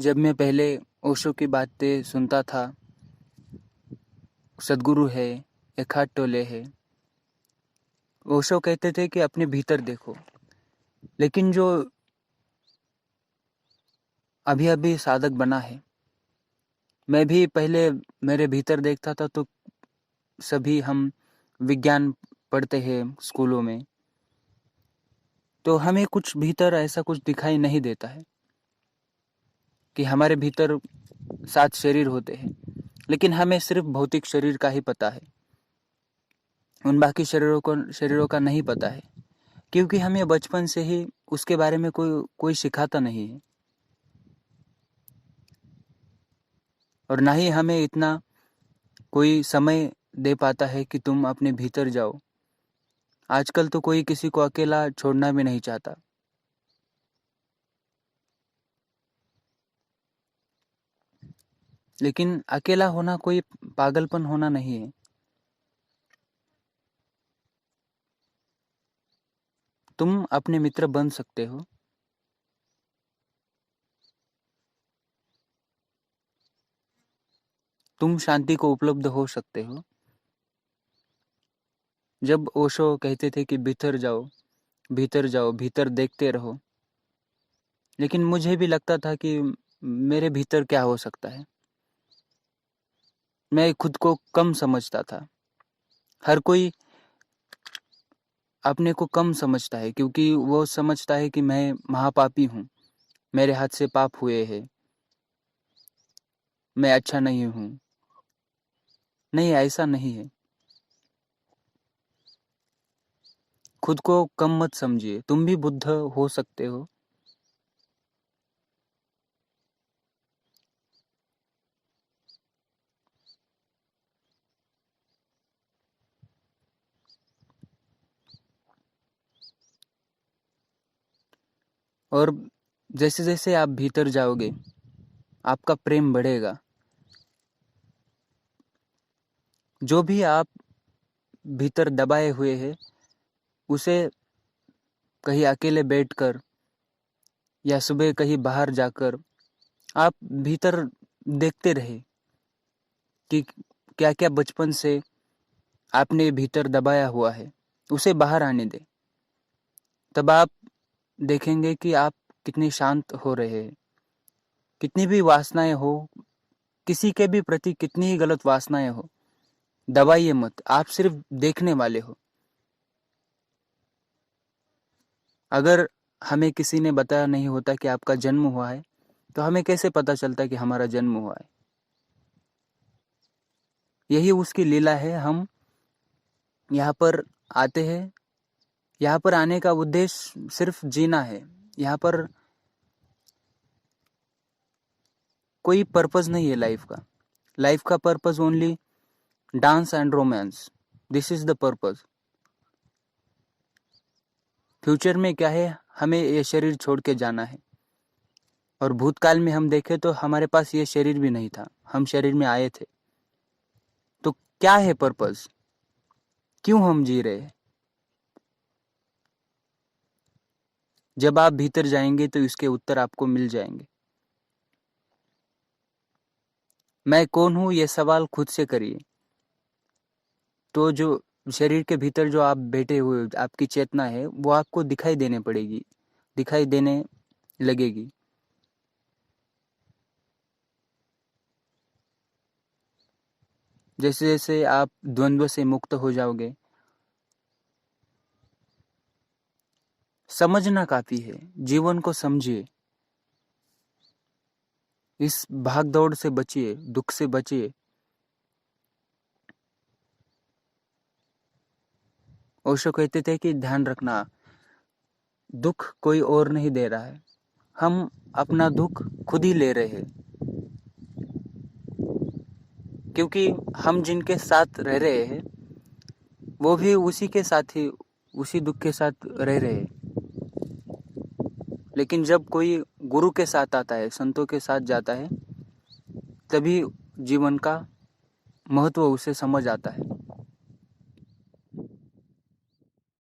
जब मैं पहले ओशो की बातें सुनता था, सद्गुरु है, एखार्ट टोले है, ओशो कहते थे कि अपने भीतर देखो। लेकिन जो अभी अभी साधक बना है, मैं भी पहले मेरे भीतर देखता था तो सभी हम विज्ञान पढ़ते हैं स्कूलों में, तो हमें कुछ भीतर ऐसा कुछ दिखाई नहीं देता है कि हमारे भीतर 7 शरीर होते हैं, लेकिन हमें सिर्फ भौतिक शरीर का ही पता है, उन बाकी शरीरों का नहीं पता है, क्योंकि हमें बचपन से ही उसके बारे में कोई सिखाता नहीं है, और ना ही हमें इतना कोई समय दे पाता है कि तुम अपने भीतर जाओ। आजकल तो कोई किसी को अकेला छोड़ना भी नहीं चाहता। लेकिन अकेला होना कोई पागलपन होना नहीं है। तुम अपने मित्र बन सकते हो। तुम शांति को उपलब्ध हो सकते हो। जब ओशो कहते थे कि भीतर जाओ, भीतर जाओ, भीतर देखते रहो, लेकिन मुझे भी लगता था कि मेरे भीतर क्या हो सकता है। मैं खुद को कम समझता था। हर कोई अपने को कम समझता है, क्योंकि वो समझता है कि मैं महापापी हूँ, मेरे हाथ से पाप हुए हैं, मैं अच्छा नहीं हूँ। नहीं, ऐसा नहीं है। खुद को कम मत समझिए, तुम भी बुद्ध हो सकते हो। और जैसे जैसे आप भीतर जाओगे, आपका प्रेम बढ़ेगा। जो भी आप भीतर दबाए हुए हैं, उसे कहीं अकेले बैठकर या सुबह कहीं बाहर जाकर आप भीतर देखते रहे कि क्या क्या बचपन से आपने भीतर दबाया हुआ है, उसे बाहर आने दें। तब आप देखेंगे कि आप कितने शांत हो रहे हैं। कितनी भी वासनाएं हो, किसी के भी प्रति कितनी ही गलत वासनाएं हो, दबाइए मत, आप सिर्फ देखने वाले हो। अगर हमें किसी ने बताया नहीं होता कि आपका जन्म हुआ है, तो हमें कैसे पता चलता कि हमारा जन्म हुआ है। यही उसकी लीला है। हम यहाँ पर आते हैं, यहाँ पर आने का उद्देश्य सिर्फ जीना है। यहाँ पर कोई पर्पस नहीं है लाइफ का। लाइफ का purpose only dance and romance, this is the purpose. Future में क्या है, हमें ये शरीर छोड़ के जाना है। और भूतकाल में हम देखें तो हमारे पास ये शरीर भी नहीं था, हम शरीर में आए थे। तो क्या है पर्पस, क्यों हम जी रहे हैं? जब आप भीतर जाएंगे तो इसके उत्तर आपको मिल जाएंगे। मैं कौन हूं, ये सवाल खुद से करिए। तो जो शरीर के भीतर जो आप बैठे हुए आपकी चेतना है, वो आपको दिखाई देने पड़ेगी, दिखाई देने लगेगी। जैसे जैसे आप द्वंद्व से मुक्त हो जाओगे, समझना काफी है, जीवन को समझिए। इस भाग दौड़ से बचिए, दुख से बचिए। ओशो कहते थे कि ध्यान रखना, दुख कोई और नहीं दे रहा है, हम अपना दुख खुद ही ले रहे हैं। क्योंकि हम जिनके साथ रह रहे हैं, वो भी उसी के साथ ही उसी दुख के साथ रह रहे हैं। लेकिन जब कोई गुरु के साथ आता है, संतों के साथ जाता है, तभी जीवन का महत्व उसे समझ आता है।